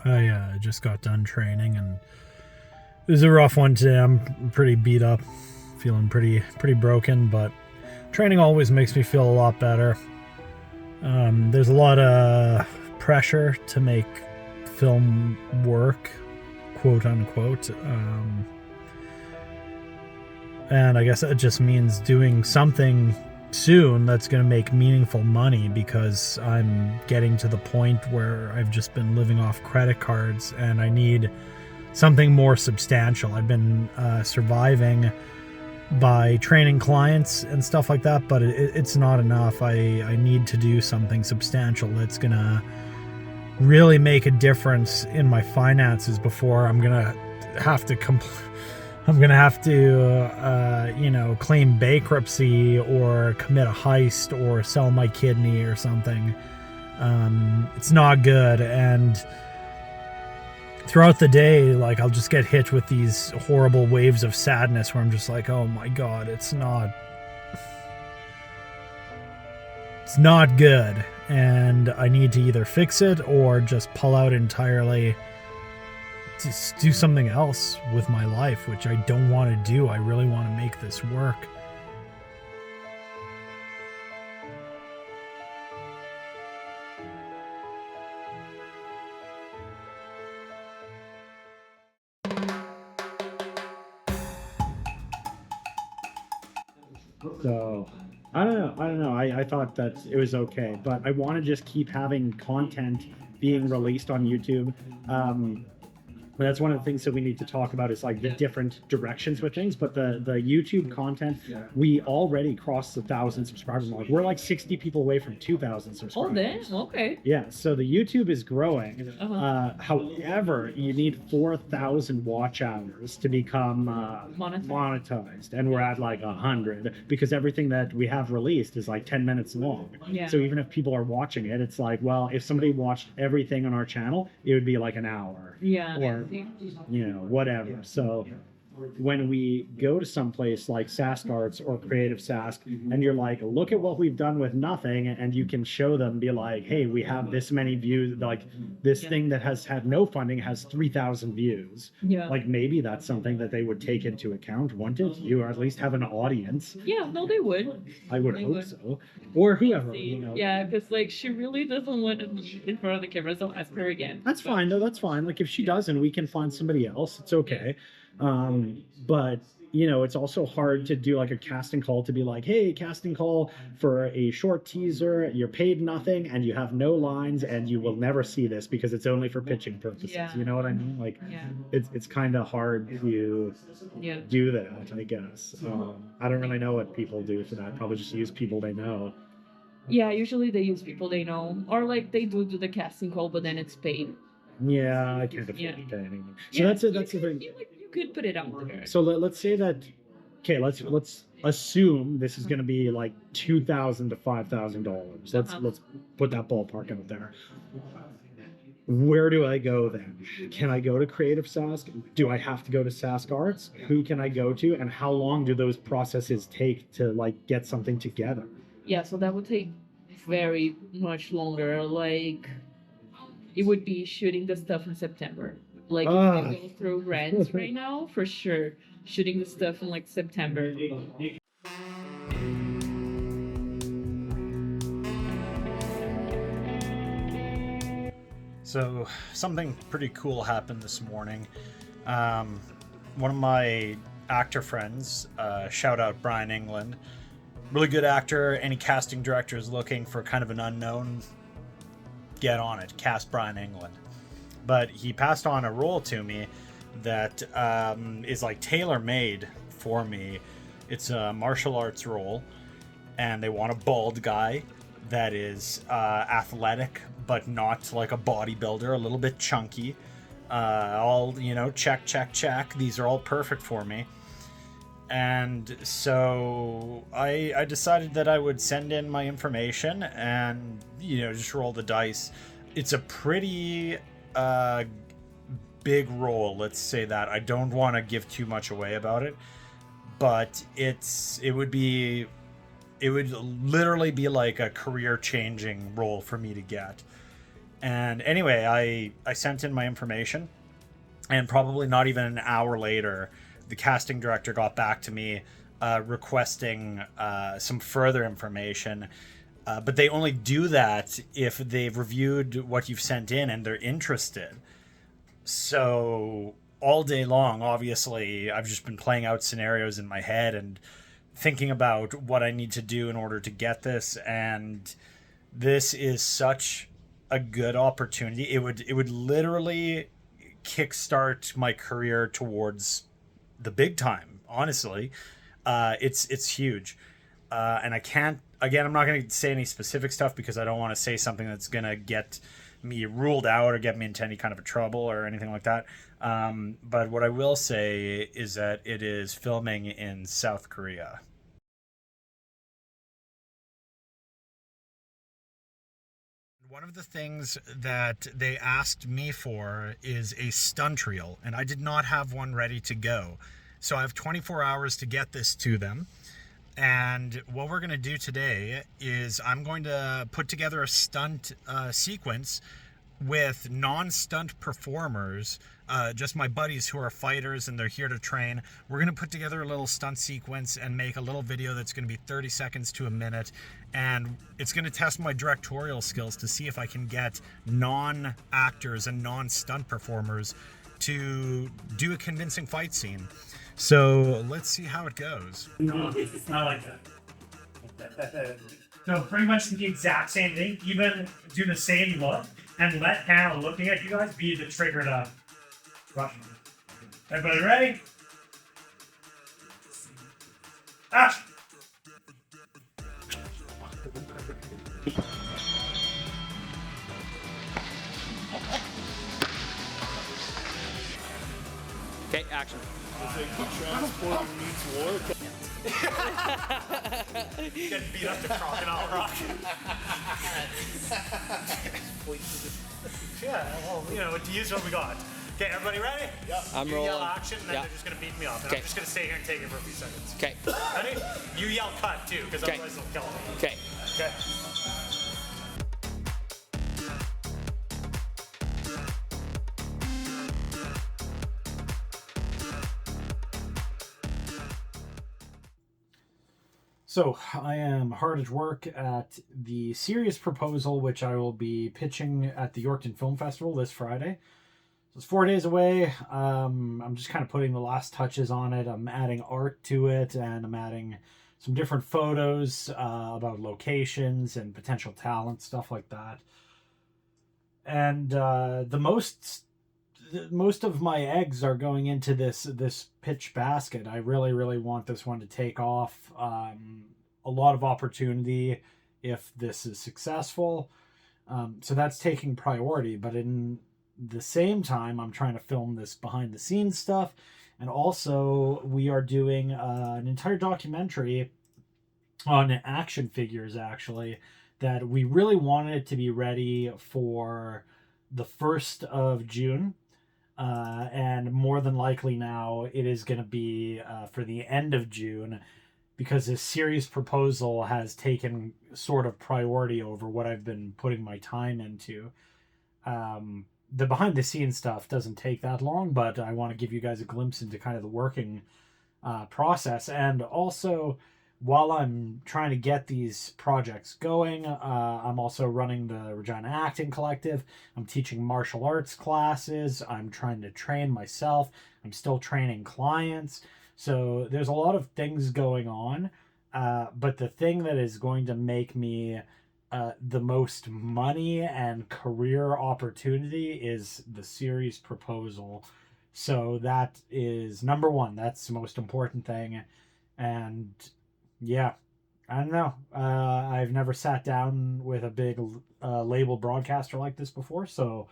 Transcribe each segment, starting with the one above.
I just got done training, and it was a rough one today. I'm pretty beat up, feeling pretty broken, but training always makes me feel a lot better. There's a lot of pressure to make film work, quote unquote. And I guess it just means doing something soon that's going to make meaningful money, because I'm getting to the point where I've just been living off credit cards and I need something more substantial. I've been surviving by training clients and stuff like that, but it's not enough. I need to do something substantial that's going to really make a difference in my finances before I'm going to have to claim bankruptcy or commit a heist or sell my kidney or something. It's not good. And throughout the day, like, I'll just get hit with these horrible waves of sadness where I'm just like, oh my God, it's not good. And I need to either fix it or just pull out entirely, to do something else with my life, which I don't want to do. I really want to make this work. So I don't know. I thought that it was okay, but I want to just keep having content being released on YouTube. But that's one of the things that we need to talk about, is like the different directions with things. But the YouTube content, we already crossed the 1,000 subscriber mark. We're like 60 people away from 2,000 subscribers. Oh, damn. Okay. Yeah, so the YouTube is growing. However, you need 4,000 watch hours to become monetized, and we're at like 100, because everything that we have released is like 10 minutes long. Yeah. So even if people are watching it, it's like, well, if somebody watched everything on our channel, it would be like an hour. Yeah. Or whatever. So when we go to some place like Sask Arts or Creative Sask, and you're like, look at what we've done with nothing, and you can show them, be like, hey, we have this many views, like this thing that has had no funding has 3,000 views. Yeah. Like, maybe that's something that they would take into account, wouldn't it? You at least have an audience. Yeah, no, they would. I would hope so. Or whoever, you know. Yeah, because like she really doesn't want to be in front of the camera, so ask her again. That's fine, though. That's fine. Like, if she doesn't, we can find somebody else. It's okay. But it's also hard to do like a casting call, to be like, hey, casting call for a short teaser. You're paid nothing and you have no lines, and you will never see this because it's only for pitching purposes. Yeah. You know what I mean? Like, Yeah. it's kind of hard to do that, I guess. I don't really know what people do for that. Probably just use people they know. Yeah, usually they use people they know, or like they do the casting call, but then it's paid. Yeah, I can't afford to pay anything. So Yeah, that's it. That's the thing. You could put it out there. So let's say that. Okay, let's assume this is going to be like $2,000 to $5,000. Let's put that ballpark out there. Where do I go then? Can I go to Creative Sask? Do I have to go to Sask Arts? Who can I go to? And how long do those processes take to like get something together? Yeah, so that would take very much longer. Like, it would be shooting the stuff in September. Like, if you go through rents right now, for sure, shooting the stuff in like September. So something pretty cool happened this morning. One of my actor friends, shout out Brian England, really good actor. Any casting director is looking for kind of an unknown, get on it, cast Brian England. But he passed on a role to me that is like tailor-made for me. It's a martial arts role, and they want a bald guy that is athletic, but not like a bodybuilder, a little bit chunky. All, check. These are all perfect for me. And so I decided that I would send in my information and, just roll the dice. It's a pretty big role, let's say that. I don't want to give too much away about it, but it would be it would literally be like a career changing role for me to get. And anyway, I sent in my information, and probably not even an hour later, the casting director got back to me requesting some further information. But they only do that if they've reviewed what you've sent in and they're interested. So all day long, obviously, I've just been playing out scenarios in my head and thinking about what I need to do in order to get this. And this is such a good opportunity. It would literally kickstart my career towards the big time. Honestly, it's huge, and I can't. Again, I'm not going to say any specific stuff because I don't want to say something that's going to get me ruled out or get me into any kind of a trouble or anything like that. But what I will say is that it is filming in South Korea. One of the things that they asked me for is a stunt reel, and I did not have one ready to go. So I have 24 hours to get this to them. And what we're going to do today is I'm going to put together a stunt sequence with non-stunt performers, just my buddies who are fighters and they're here to train. We're going to put together a little stunt sequence and make a little video that's going to be 30 seconds to a minute. And it's going to test my directorial skills to see if I can get non-actors and non-stunt performers to do a convincing fight scene. So let's see how it goes. No, it's not like that. So pretty much the exact same thing. Even do the same look and let Hannah looking at you guys be the trigger to rush. Everybody ready? Action! Okay, action. It's like the transporter meets war. Getting beat up to Crocodile Rock. Yeah, well, you know, to use what we got. Okay, everybody ready? Yeah. I'm you rolling. yell action, and then Yeah. they're just gonna beat me up. And Okay. I'm just gonna stay here and take it for a few seconds. Okay. Ready? You yell cut too, because Okay. otherwise they'll kill me. Okay. Okay. So I am hard at work at the series proposal, which I will be pitching at the Yorkton Film Festival this Friday. So it's 4 days away. I'm just kind of putting the last touches on it. I'm adding art to it, and I'm adding some different photos about locations and potential talent, stuff like that. And most of my eggs are going into this pitch basket. I really want this one to take off. A lot of opportunity if this is successful. So that's taking priority. But in the same time, I'm trying to film this behind the scenes stuff. And also we are doing an entire documentary on action figures, actually, that we really wanted it to be ready for the 1st of June. And more than likely now it is going to be for the end of June, because this series proposal has taken sort of priority over what I've been putting my time into. The behind the scenes stuff doesn't take that long, but I want to give you guys a glimpse into kind of the working process. And also, while I'm trying to get these projects going, I'm also running the Regina Acting Collective. I'm teaching martial arts classes. I'm trying to train myself. I'm still training clients. So there's a lot of things going on. But the thing that is going to make me the most money and career opportunity is the series proposal. So that is number one. That's the most important thing. And yeah, I don't know. I've never sat down with a big label broadcaster like this before, so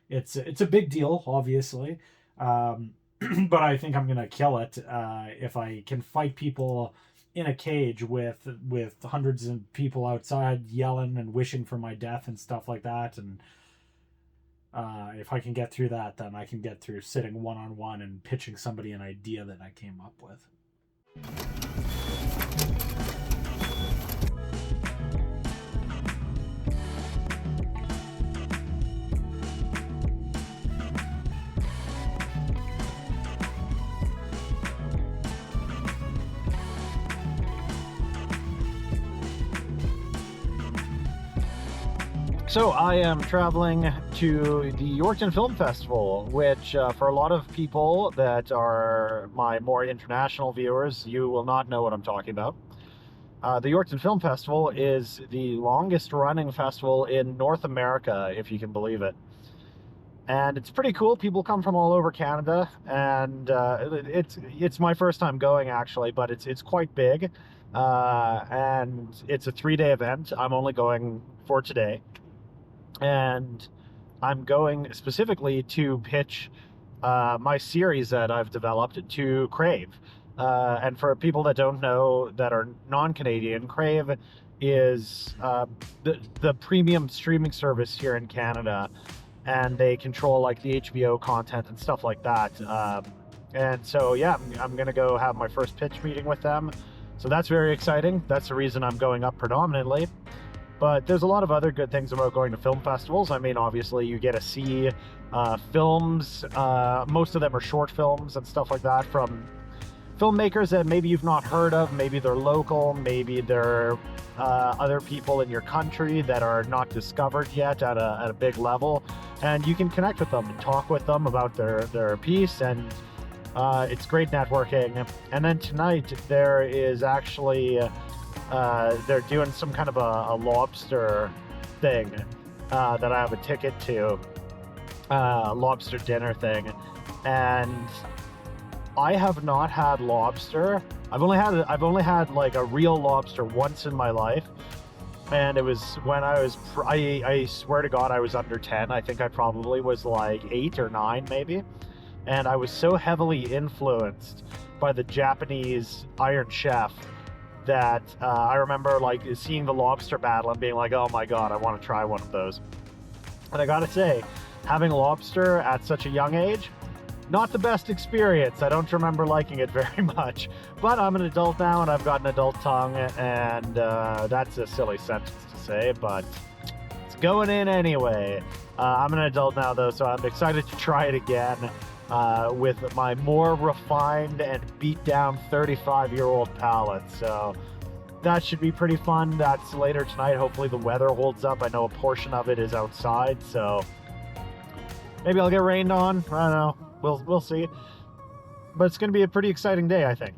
it's a big deal, obviously. But I think I'm gonna kill it if I can fight people in a cage with hundreds of people outside yelling and wishing for my death and stuff like that. And if I can get through that, then I can get through sitting one-on-one and pitching somebody an idea that I came up with. So I am traveling to the Yorkton Film Festival, which for a lot of people that are my more international viewers, you will not know what I'm talking about. The Yorkton Film Festival is the longest running festival in North America, if you can believe it. And it's pretty cool. People come from all over Canada, and it's my first time going actually, but it's quite big, and it's a 3-day event. I'm only going for today, and I'm going specifically to pitch my series that I've developed to Crave. And for people that don't know, that are non-Canadian, Crave is the premium streaming service here in Canada, and they control like the HBO content and stuff like that. And so yeah, I'm gonna go have my first pitch meeting with them. So that's very exciting. That's the reason I'm going up predominantly. But there's a lot of other good things about going to film festivals. I mean, obviously you get to see films. Most of them are short films and stuff like that from filmmakers that maybe you've not heard of. Maybe they're local, maybe they're other people in your country that are not discovered yet at a big level, and you can connect with them and talk with them about their piece, and it's great networking. And then tonight there is actually they're doing some kind of a lobster thing that I have a ticket to, lobster dinner thing, and I have not had lobster. I've only had like a real lobster once in my life, and it was when I swear to God I was under 10. I think I probably was like 8 or 9 maybe, and I was so heavily influenced by the Japanese Iron Chef that I remember like seeing the lobster battle and being like, oh my God, I want to try one of those. And I gotta say, having lobster at such a young age, not the best experience. I don't remember liking it very much, but I'm an adult now and I've got an adult tongue, and that's a silly sentence to say, but it's going in anyway. I'm an adult now though, so I'm excited to try it again with my more refined and beat down 35-year-old palate. So that should be pretty fun. That's later tonight. Hopefully the weather holds up. I know a portion of it is outside, so maybe I'll get rained on. I don't know. We'll see. But it's going to be a pretty exciting day, I think.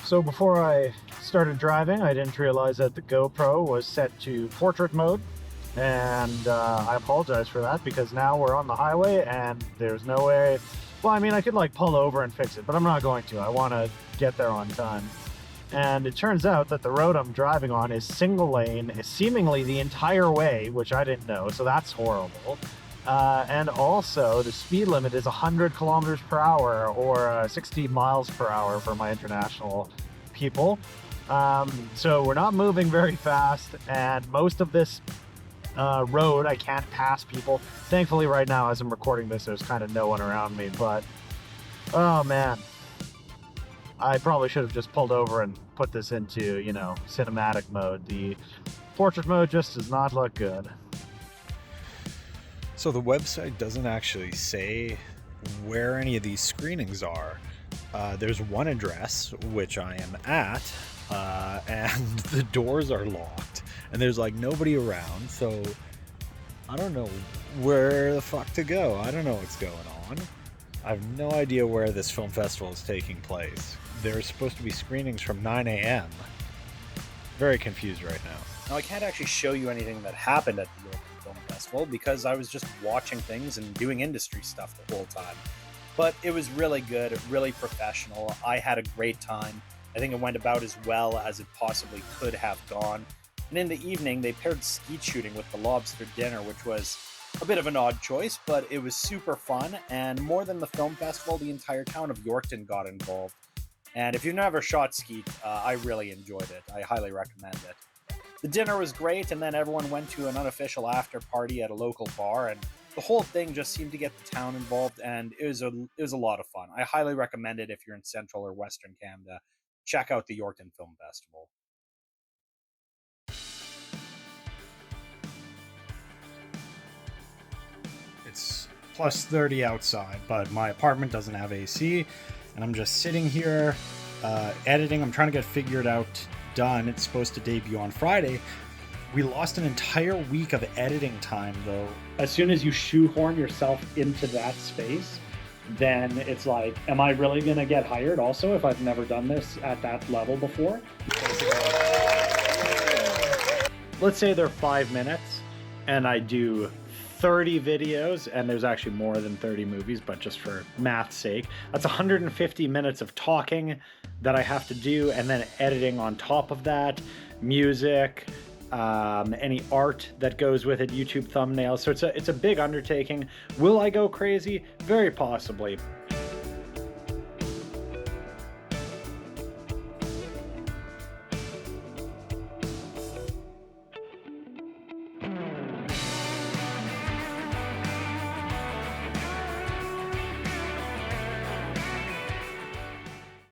So before I started driving, I didn't realize that the GoPro was set to portrait mode. And I apologize for that, because now we're on the highway and there's no way. Well, I mean, I could like pull over and fix it, but I'm not going to. I want to get there on time. And it turns out that the road I'm driving on is single lane, seemingly the entire way, which I didn't know, so that's horrible. And also, the speed limit is 100 kilometers per hour, or 60 miles per hour for my international people. So we're not moving very fast, and most of this road I can't pass people. Thankfully right now as I'm recording this there's kind of no one around me, but oh man, I probably should have just pulled over and put this into, you know, cinematic mode. The portrait mode just does not look good. So the website doesn't actually say where any of these screenings are. There's one address, which I am at, and the doors are locked, and there's like nobody around, so I don't know where the fuck to go. I don't know what's going on. I have no idea where this film festival is taking place. There's supposed to be screenings from 9 a.m. Very confused right now. Now, I can't actually show you anything that happened at the Yorkton Film Festival because I was just watching things and doing industry stuff the whole time. But it was really good, really professional. I had a great time. I think it went about as well as it possibly could have gone. And in the evening, they paired skeet shooting with the lobster dinner, which was a bit of an odd choice, but it was super fun. And more than the film festival, the entire town of Yorkton got involved. And if you've never shot skeet, I really enjoyed it. I highly recommend it. The dinner was great, and then everyone went to an unofficial after party at a local bar, and the whole thing just seemed to get the town involved, and it was a lot of fun. I highly recommend it if you're in Central or Western Canada. Check out the Yorkton Film Festival. It's plus 30 outside, but my apartment doesn't have AC, and I'm just sitting here editing. I'm trying to get figured out done. It's supposed to debut on Friday. We lost an entire week of editing time, though. As soon as you shoehorn yourself into that space, then it's like, am I really going to get hired also if I've never done this at that level before? Let's say they're 5 minutes and I do 30 videos, and there's actually more than 30 movies, but just for math's sake, that's 150 minutes of talking that I have to do, and then editing on top of that, music, any art that goes with it, YouTube thumbnails. So it's a big undertaking. Will I go crazy? Very possibly.